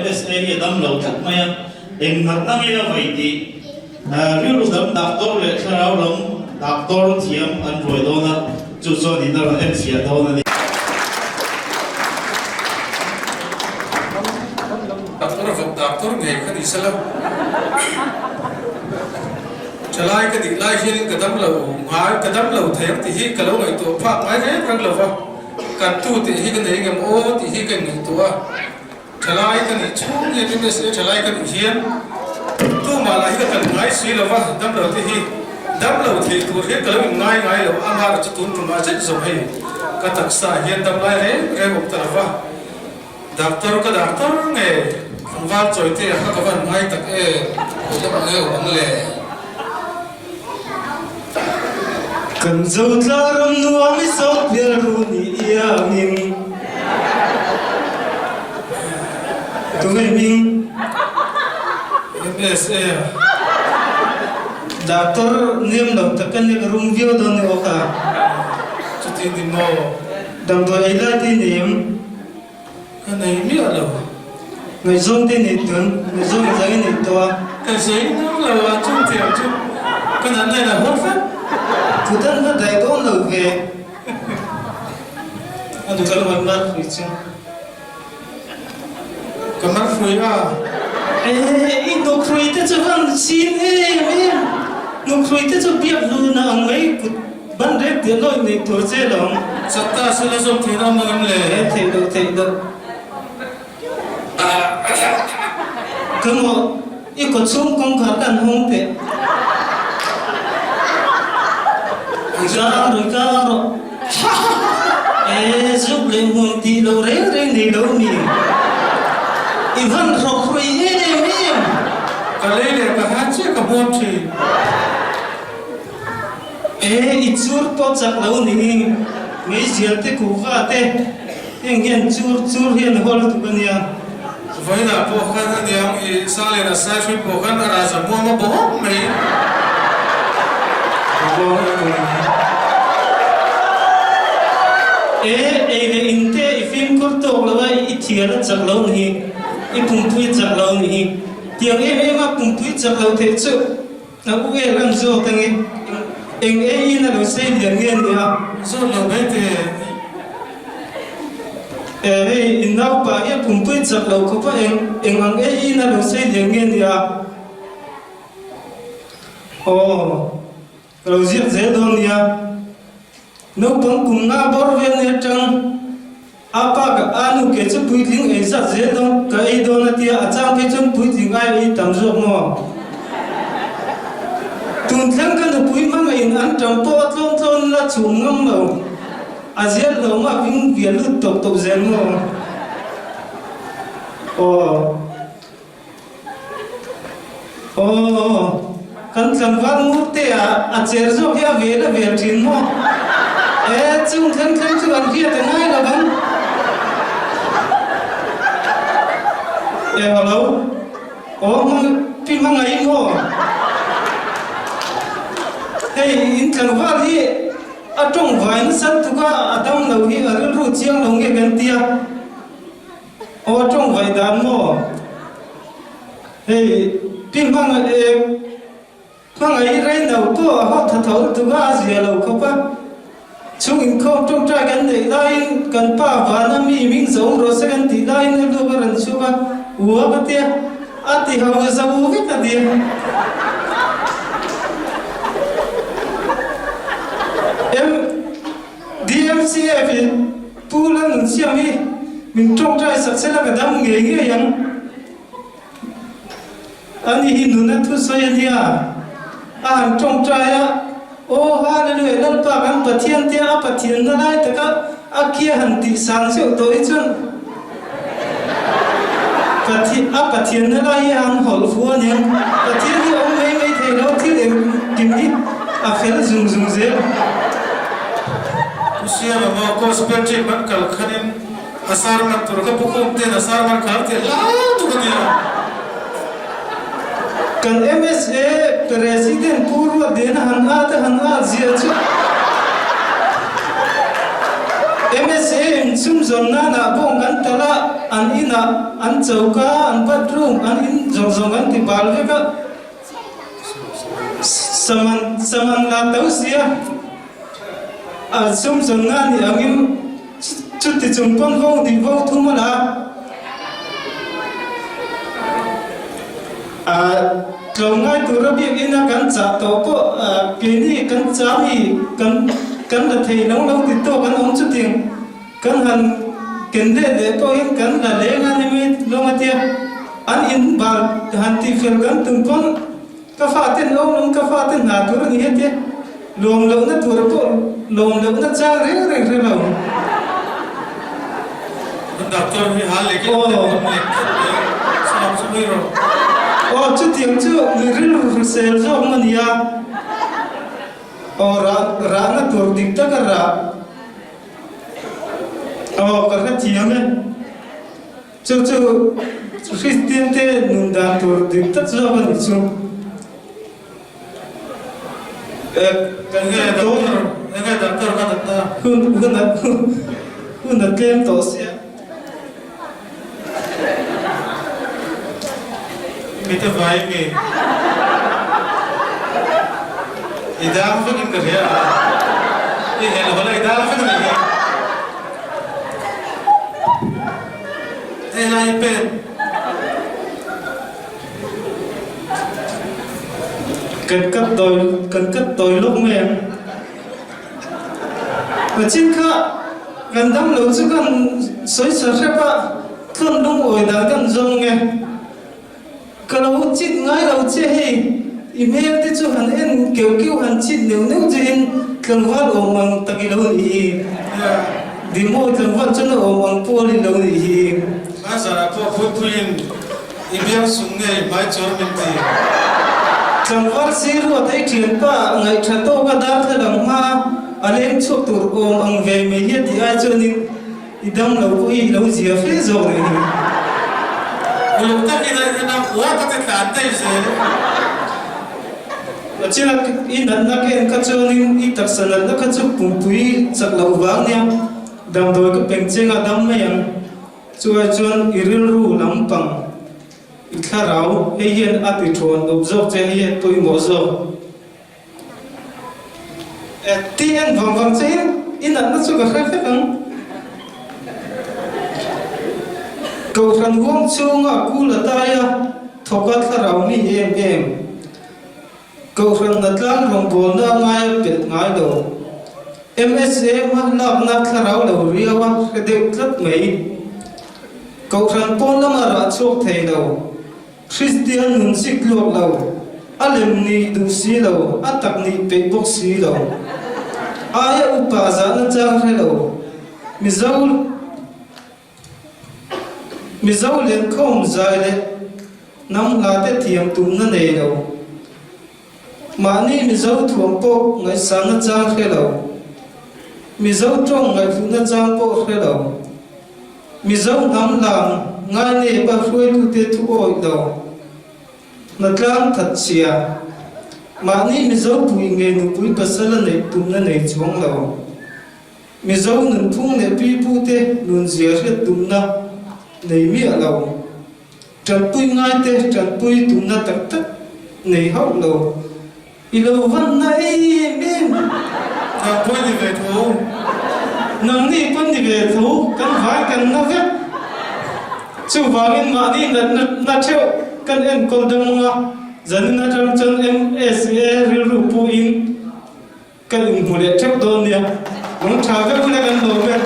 MSA hi dam lo thak maya eng nak na nge vai ti riu dam doctor le kharau lam doctor thiam an roi do na chu so ni na em sia do na ni doctor nge khani salam chalai ka dik lai hian kadam lo ha kadam lo thayam ti hi kalo ngai to pha mai re rang lo wa kan tu ti hi kan nei ngam o ti hi kan nei to a chalai ka ni chung ye ti ne se chalai ka hian tu ma lai ka kan ngai si lo wa dam lo ti hi dam lo thi tu he kalo ngai ngai lo a ma chu tun tu ma che zo he ka tak sa hian dam lai re re bok ta wa doctor nge va choi te ha ka van ngai tak e to ma e ong le kan zo tlaram nuam I so pial ru ni iangin tu me ming MSA doctor nem lo takan ne rum vio don ne oka chu ti ni mo dam do ai la ti nem ka nei mi alo ngai zong te ne tun ngai zong zang ne to ka sei no la wa chung te chu ka na nei la ho fa tu tan va dai don lo ve adu kal wa mar ri chu ka mar fui a I no krui te chu van sin me no krui te chu biap lu na ngai kut ban re te loi ne tur che long sakta se la som thi na ma ngam le te do kamu ikut sungkong kan hong te karo zub le mun ti lo re ni lo ni ivan rokrui mi ka le le ka ha che ka bom thi ichur to chak lo ni ngai zial te ku va te engen chur hian hol tu bania vai na po khan ni ang I sa le na sa shui po khan ra za mo ma bo me le inte I film kurto lo I thiara chak lo ni I pung tui chak lo ni tiang ma pung tui chak lo the chu na u ran zo tang eng na lo sei lian ngen ya zo lo be te inau pa ya pung tui chak lo ko pa eng ang na lo sei lian ngen ya lo ziak ze don ya no pang kum nga bor ven ne tang apa ka anu ke chu puitling e sa ze don ka e don atia achang ke chun puitling ai tam zo mo tun thlang kan pui ma in an tam po tlon la chung ngam lo azial lo ma ving vial lu tok zen mo kan tlang wang mu te a cher zo ya ve thin mo chung thlang chu an kia te ngai la ban hello pi ma ngai mo in tlang wa hi atong vain sat tu ka adam lo hi ar ru chiang long ge gan tia atong vai dan mo pi ma ngai rai nau to ha tha thau tu ga zia lo ko pa chung in ko trong tra gan nei lai kan pa wa na mi ming zo ro se gan ti lai ne do ran chu ba wa ba tia ati ha wa za u vi ta dia DMCF pulan siami min trong trai sak sela ka dam nge yang ani hi nuna thu soyania an trong trai a hallelujah lan pa kan pathian te a pathian na lai ta ka akia han ti sang se to I chun pathian na lai an hol fu ne pathian ni om mai the lo thi em kim ni a fel zung ze sia ma mo ko spectre man kal khanin asar man tur ka pukum te asar man khar te la tu kania kan MSA president purwa den han a zia chu MSM sum zon na bong kan tala an ina an chauka an bathroom an in zong kan ti bal ve ka saman la tausia a sum zon na ni angin chút thì chúng con vô thì vô thu mà là lâu ngay từ đó biết in là cắn chả tổ bộ cái này cắn chả thì cắn là thầy nấu nấu thì to cắn ông chút tiền cắn hành kiến để tôi in cắn là lẽ ngay này lâu mà tiền anh in bà hành thì phải cắn từng con cà phê tiền ông nông cà phê tiền nào tôi như hết tiền lồng lồng nó tôi bộ lồng lồng nó cha rẻ lâu Doctor hi hal lekin salam sumiro chút tiếng chứ người ril sel zo mania ra na tur dik ta ra ka tiếng ấy chứ Christian te nun da tur dik ta zo man chu engai doctor ka datta hun na kem to sia Kita baik ni. Idam pun in kerja. Ini hello hello idam pun ni. Ini iPad. cần cất tôi lúc mềm và trên khá gần đâm lâu chứ gần xối sở xếp ạ thương đúng ổi đã gần dông nghe cái lâu chít ngay lâu chê hì email thì cho hắn em kiểu hắn chít nếu chứ em cần phát ổ bằng ta cái lâu thì đi mua cần phát cho nó ổ bằng po đi lâu thì Mas ara po pulin email sung nghe mai cho mình thì cần phát xí ruột thấy chuyện pa ngày thật to cái đáp thế lòng ma anh em chụp tụt ôm ăn về mấy hết thì ai cho nên idam lâu vui lâu gì phê rồi Belum tak kita buat pakai lantai sih. Chỉ là in ấn là cái cho nên ít đặc sản là cái chụp bùng bùi sạc lâu vàng nha đam đôi cái bánh chưng ở đam mấy anh chua chuan iril ru lắm bằng ít khá rau hay hiện áp bị trốn đục dốc cho hiện tôi mở dốc tiền vàng chứ in ấn nó cho cái khác phép không cầu thần vuông chung à cú là tai à thọ cát khá rau mi em cầu thần đặt lang rồng bồn ra ngay biệt ngay đầu MSM làm nát khá rau đầu riêu à cái đều rất mấy cầu thần pon lắm à ra chốt thầy đầu Christian nun sik luộc đầu alem ni du si đầu atak ni pe bok si đầu aya upa za na chang he đầu Mizau lên không dài lệ nắm lá tết thiềm tùm nó nề đầu mà ni mizau thuồng bộ ngày sáng nó trang khe đầu mizau trong ngày phụ nó trang bộ khe đầu mizau nắm làm ngay nề bà khuê tu tê thu ôi đầu nát lang thật xìa mà ni mizau bùi nghề nụ bùi bà sá là nề tùm nó nề chuông đầu mizau nụ phung nề bì bù tê nụ dìa khét tùm nó này mi ở lâu trần tui ngay tê trần tui tụm na tắc tắc này hậu lâu i lâu văn này em nak pun di betul. nang ni pun đi về thú căn vái căn nó viết chú vào bên mà đi là theo căn em còn đông mà dẫn na trong chân em SE riu pu in căn em hùa để theo đồn đi muốn chào các bạn gần đầu bên